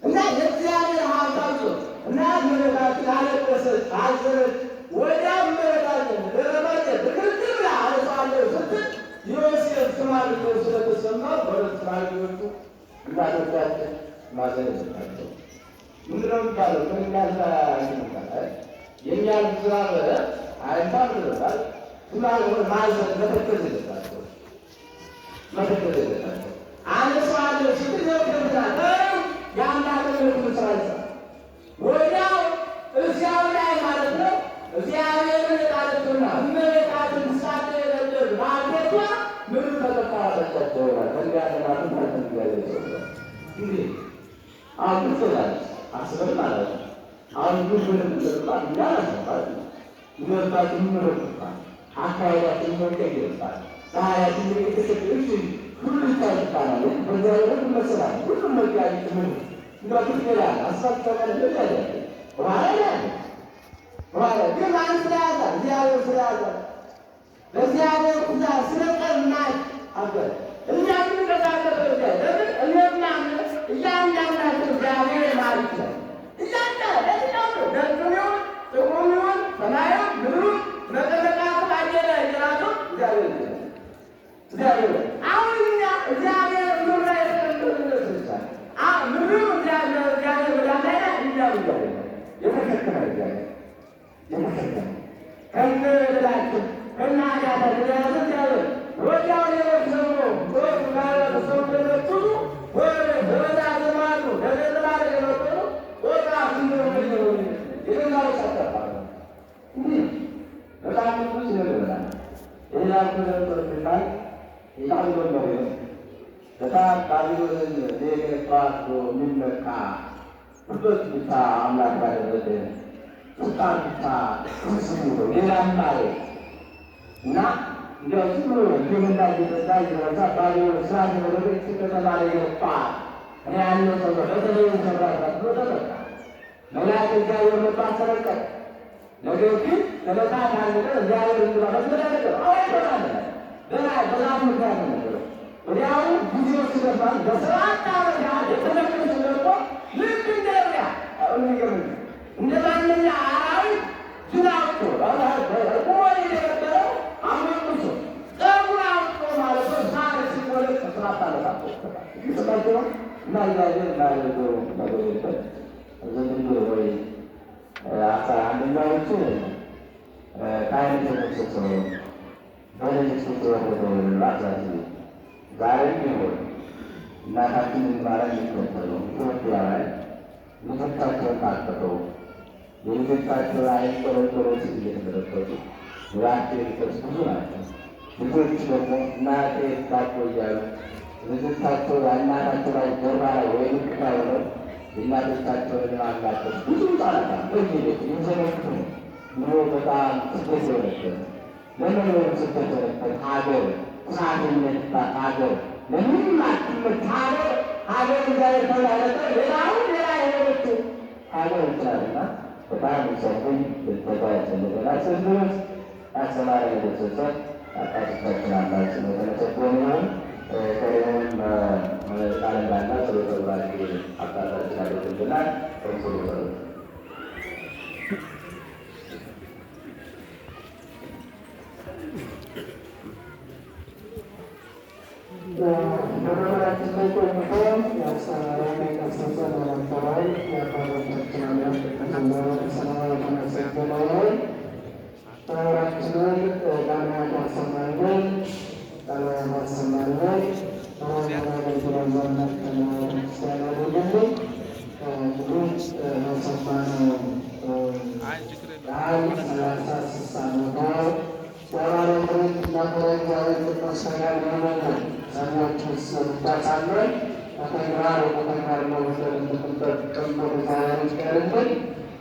እና የእግዚአብሔር ሀሳብ እና አዘነች። ወዲያም መሬታችን ደረባቸ ትክክል ብላ አነሳለሁ ስትል ዮሴፍ ሽማግሌው ስለተሰማው በሁለት ሽማግሌዎቹ እናቶቻችን ማዘን የለባቸው። ምንድነው የሚባለው? ከእኛና የእኛን ስራ አይባል ይለባል ማዘን መተከዝ የለባቸው መተከዝ የለባቸው። አነሳለሁ ስትል ዘውደብና የአምላክነቱን ስራ ይሰራል። ወዲያው እዚያው ላይ ማለት ነው እግዚአብሔርን ጣለችና እመቤታችን ምሳሌ የሌለን ማለቷ ምኑ ተጠቃለቻቸው ይላል። ከእንዲያለናቱ ማለትንያለ እንግዲህ አሁን ትላል አስበን ማለት ነው። አሁን ብዙ ምንጥርጣት እንዳላሰባል ይመርጣችን ይመረጥባል አካባቢያችን ይመቀይርባል ባህያችን የተሸክሽ ሁሉ ይታይታናል። በዚያ ላይ መሰላል ሁሉም መጋቢት ምን እንደዚህ ይላል አስፋልተቀለ ያለ በኋላ ግን ማን ስለያዘ እግዚአብሔር ስለያዘ ለእግዚአብሔር ኩዛ ስለቀናች አገር እኛ ምን ተሳተፈ ለምን እኛና እያንዳንዳችን እግዚአብሔር ማለት ነው። እያንዳንዳችን ደግሞን ጥቁሩን ሰማዩን ምድሩን መጠበቃቱ አየለ ይራቱ እግዚአብሔር አሁን እኛ እግዚአብሔር ምራ የተቀበለለት ይችላል ምድሩ እግዚአብሔር ወዳላይ ይያሉ የተከተለ እግዚአብሔር የተከተለ ከነላችሁ ከናዳታ እግዚአብሔር ወዲያው የወሰኑ ወጥ ማለት ሰው ለነቱ ወደ ወዳ ዘማኑ ለዘላለ የመጡ ወጣ ሲኖር ነው ይላል ተቀበለ በጣም ብዙ ይላል ይላል ተቀበለ ይላል ነው በጣም ባቢሎንን ለየቀባቱ ምንመካ ሁለት ብቻ አምላክ ያደረገ ስልጣን ብቻ ስሙ ነው ሌላም ማለት እና እንደው ዝም ብሎ እንደምና እየተዛ እየበዛ ባቢሎን ስራን ወደቤት ከተባለ የወጣ እኔ ያለው ሰው በተለይ ሰራራት ብሎ ተበቃ መላክ እግዚአብሔር መጣ ተረቀ ነገር ግን ለመጣት አንደ እግዚአብሔር እንደባለ ነገር አውጥቷል በዛም ምክንያት ነው ወዲያው ጊዜው ሲገባ በሰባት ዓመት የተመለሰ ደግሞ ልክ እንደዚያ እንደ ማንኛ አራዊት ዝናብቶ ቆይ የነበረው አመጡሶ ጸጉር አውጥቶ ማለት ነው። ሳር ሲወለድ ከሰባት ዓመት አቆጠረ እና እግዚአብሔር እንዳደረገው ነገር የለም። ዘንድሮ ወይ አስራ አንደኛዎቹ ከአይነት የተሰሰው በሌሊት የተወረደው ላዛዚ ዛሬ ቢሆን እናታችንን ማረግ የሚከተሉ ኢትዮጵያውያን ልጆቻቸውን ታቅፈው የልጆቻቸውን አይን ጦሮጦሮች እየተመለከቱ ራቸው የሚጠቅስ ብዙ ናቸው። ልጆች ደግሞ እናቴ ታቆ እያሉ ልጆቻቸው የእናታቸው ላይ ጀርባ ላይ ወይ ልክታ ሆነው የእናቶቻቸውን ማጋጠስ ብዙ ጣላታ በየቤት የሚዘመቱ ኑሮ በጣም ስደት የሆነበት ለመኖር ስደት የሆነበት ሀገር ሳትነት ሀገር ለምንም አትመት ሀገር እግዚአብሔር ተላለጠ ሌላውን ሌላ የሆነች ሀገር ይችላልና በጣም ሰፊ ተጓያቸለገና ስንድሮች አሰማሪ የተሰጠ አቃቶቻችን አላቸው ነው ተመሰጥቶን ይሆን ከሆን ቃለንዳና ስለተባሪ አቃታችን አለትልናል ከንሶ በመራችን ላይ ቆይቶ የአስተማሪያን የቀሰሰ ለመንፈራል የአባቶቻችን አምላክ ተከበረ ሰላም የተመሰገነውን ተራራችንን ቃልያት ያሰማልን ቃልያት ያሰማልን በማገለግለዛነት ከቤተክርስቲያን ያደርግልን እንግዲህ በሰማነው ቃል 36 ዓመቶ የባለቤት እናቶች እግዚአብሔር ቅዱስ ፈቃድ ይሆንልን። ሰዎችስ ብታሳምረን በተግባር በተግባር መውሰድ እንድንጠቀምበት እግዚአብሔር ይፍቀድልን።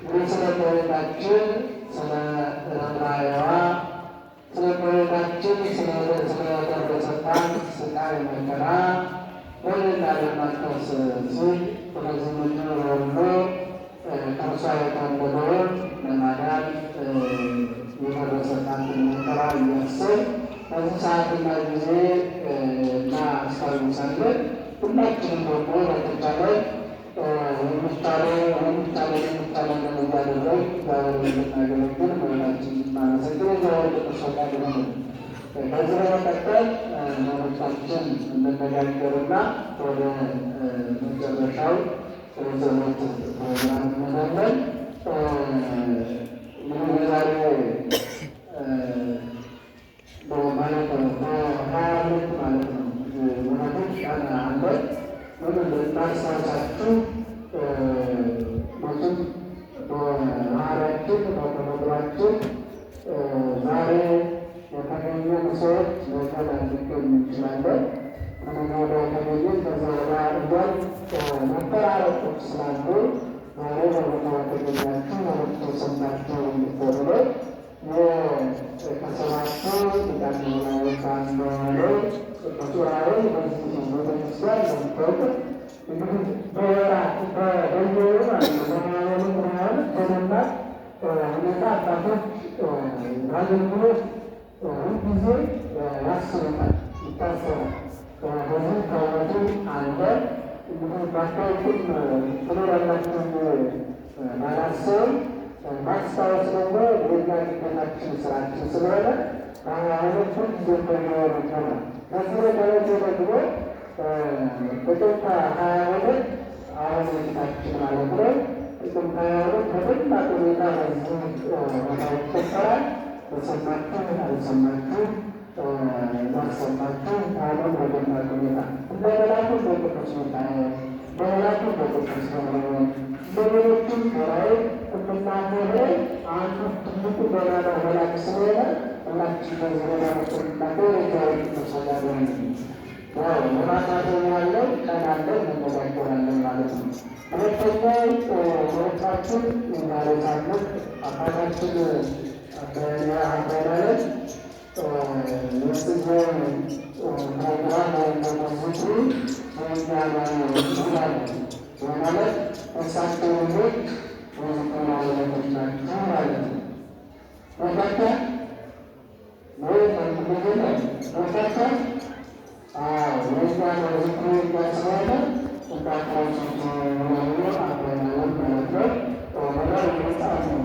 እንግዲህ ስለ እመቤታችን ስለ ርኅራኄዋ ስለ እመቤታችን ስለደረሰባት ስቃይ መከራ ወደና ለማስታወስ ሲል ስለዚህ ምድር ሁሉ ከእርሷ የተወለደውን ለማዳን የደረሰባትን መከራ እያሰብን በዚህ ሰዓትና ጊዜ እናስታውሳለን። ሁላችንም ደግሞ በተቻለ የሚቻለን እያደረግን ላይ እግዚአብሔር እንድናገለግል መሆናችን ማመሰግን እግዚአብሔር ቅዱስ ፈቃዱ ነው። ከዚህ በመቀጠል መምህራችን እንነጋገርና ወደ መጨረሻው ጸሎት ፕሮግራም እንሄዳለን። ዛሬ ማለት ነው 22 ማለት ነው ወራቶች ቀን አለ እናስታውሳችሁ መቼም በባህሪያችን በተፈጥሯችን ዛሬ የተገኘን ሰዎች ነገ ላንገኝ እንችላለን። ከነገ ወዲያ የተገኘን ከዛ ወዲያ እያል መፈራረቆች ስላሉ ዛሬ በቦታው ተገኛችሁ መልዕክቱ ሰምታችሁ እንድትወርዱ ከሰባቱ ሊቃነ መላእክት አንዱ የሆነው ቅዱስ ዑራኤል በዚህ ቤተክርስቲያን እንደምታውቁት እንግዲህ በወራት በየወሩ ማለት ነው በማያሉ ምናምን በመማር ሁኔታ አባቶች አገልግሎት ሁልጊዜ ያስቡታል፣ ይታሰባል። በዚህ ከእውነቱ አለ እንግዲህ በአካባቢም ትኖራላችሁ ባላሰብም ማስታወስ ደግሞ የኛ ግዴታችን ስራችን ስለሆነ በሃይማኖት ሁልጊዜ በሚኖር ይሆናል። ከዚህ በተለየ ደግሞ ጥቅምት 22 አሁን የፊታችን ማለት ነው ጥቅምት 22 በደማቅ ሁኔታ በዚህ ቦታ ይከበራል። በሰማችሁ አልሰማችሁ ማሰማችሁ አሁን በደማቅ ሁኔታ እንደ መላኩ በቅዱስ ሚካኤል በመላኩ በቅዱስ ገብርኤል በሌሎችም ዑራኤል የምናከብረው አንዱ ትልቁ ገናና መላክ ስለሆነ ሁላችን በዚህ መላክ የምናከብረው እግዚአብሔር ቅዱስ ፈቃዱ ነው። ለማሳሰብ ያለው ቀን አለ እንነጋገራለን ማለት ነው። ሁለተኛው መልእክታችን የዛሬ ሳምንት አባታችን አባይናለት የጽጌ ፕሮግራም ወይም ደግሞ ዝክሩ ይላሉ ማለት እሳቸው ልጆች የዝክሩ ባለቤቶች ናቸው ማለት ነው። በርካታ ወይ ተንትገለ በርካታ የዛ ዝክሩ ስለሆነ እንዳትራቸው ሆኖ አባይናለት ማለት ነው። በላ የመጽሐፍ ነው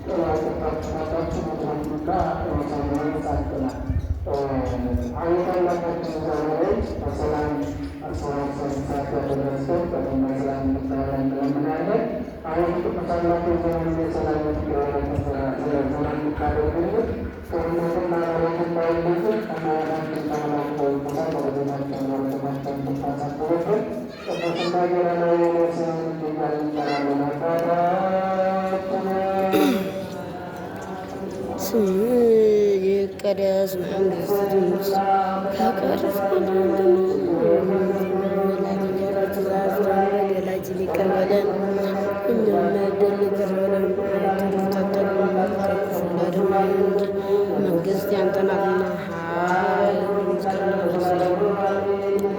ጥላቁጣችናታችሁ መድረኩና ሰማዊ ጻጥናል አሁንላታችን ዘመኖች በሰላም አሰባሰብሳት ያደረሰው በደማ ሰላም ምታላ እንለምናለን። አሁን ቅዱሳናቱ ዘመን የሰላም ዘመን ምታደርግልን ጦርነትና መሬት እንዳይለትን ከማያታችን ተመላክቶ ይበታል በረቤታችን ወረተማቸውን ምታሳትበትን ቅዱስና ገረና የነስን እንዲጋር ይጠራለን አባታችን ይቀደስ መንግስትህ ገላችን ይቅር በለን እኛም በደል ይቅር በለን መንግስት ያንተ ናትና ኃይል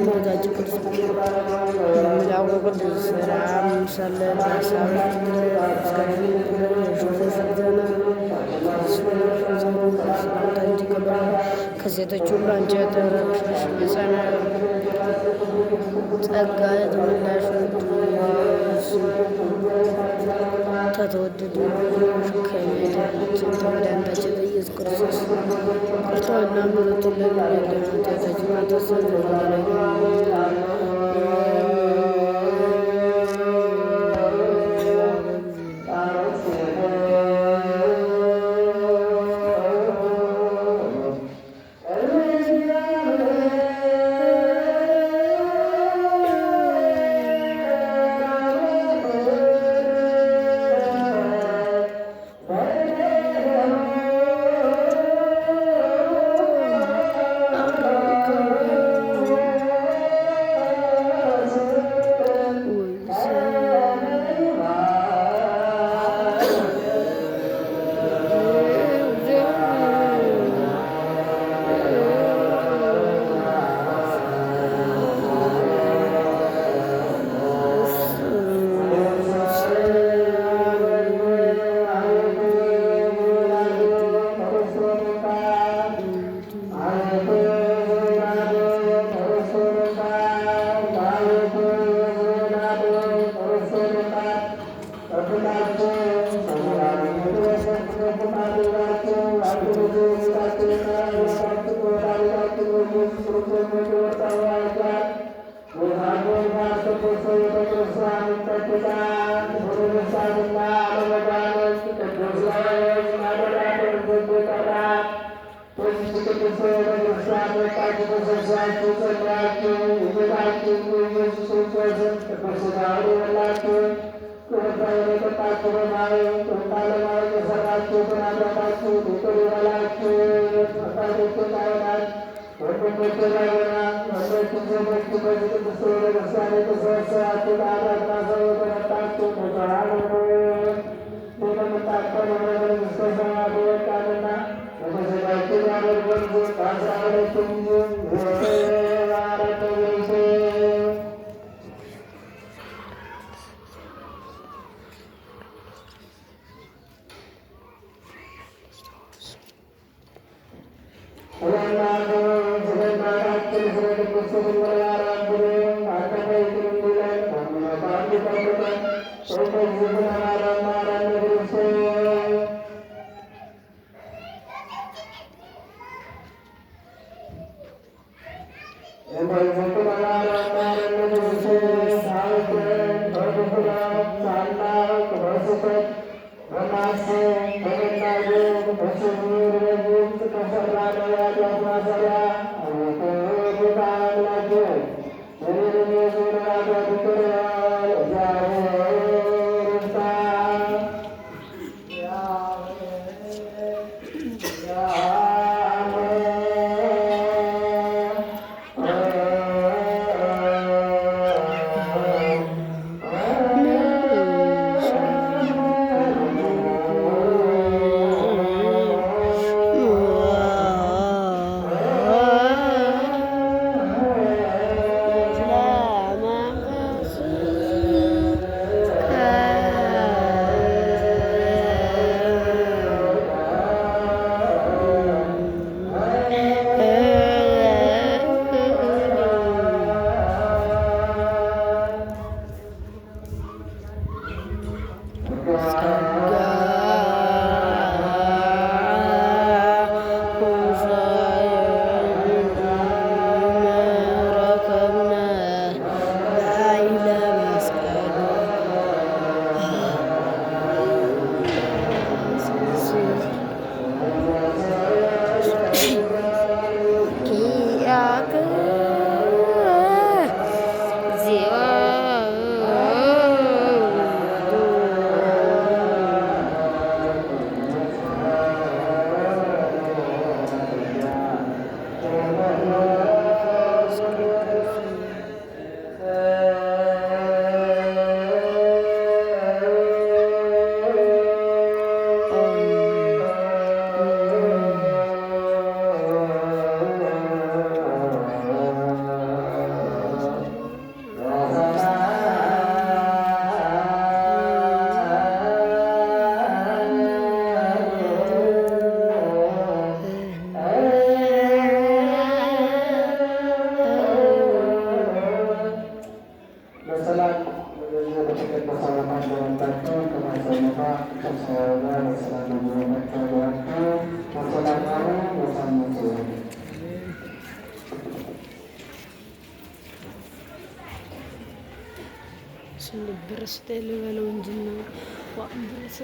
ሞታችን ቅዱስ ምላቁ ቅዱስ ራም ሰለን ሀሳብ ከሴቶች ሁሉ አንቺ የተባረክሽ ጸጋ የተሞላሽ ከተወደዱ ከመድኃኒታችን ከመድኃኒታችን ኢየሱስ ክርስቶስ ይቅርታውና ምሕረቱን ለሚያደርግ ኃጢአታችን ያስተሰርይልን። Terima kasih. አድርጋችሁ አግዙ የሚላችሁና ያላችሁ ወዳጆቻችሁ ኢየሱስ ክርስቶስ ወጣው ያጃል የሃይማኖት ቅዱስ ቤተክርስቲያን ይጠብቃል። በደስታና አለመጋነን ቅዱስ ላዮች ማደሪያውን ዘንድ በዚህ ቅዱስ ቤተክርስቲያን ወጣችሁ ተሰብስባችሁ ጸልያችሁ የጌታችን የኢየሱስ ክርስቶስን ቅዱስ ሥጋውን የበላችሁ ቁርባኑን የጠጣችሁ በማየት ቁርባን የሠራችሁትን ኃጢአታችሁን ይቅር ይበላችሁ። አባቶቼ ካህናት፣ ወንድሞቼ ዲያቆናት፣ ወንዶችም ሴቶችም በዚህ ቅዱስ ቤተክርስቲያን የተሰበሰባችሁ ከኃጢአት ማሰሮ የተፈታችሁ ንጹሐን ሁኑ። የምንታቀን ወደ መንግሥተ ሰማያት የበቃንና የተዘጋጀን ያደርገን ዘንድ በአስራ ሁለቱ ጊዜ ባረከ ብእሴ ብርስቴል በለው እንጂና ብርስ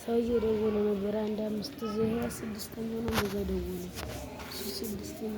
ሰውዬ ደውሎ ነበር። አንድ 5 ጊዜ 6ኛ ነው ደውሎ 6ኛ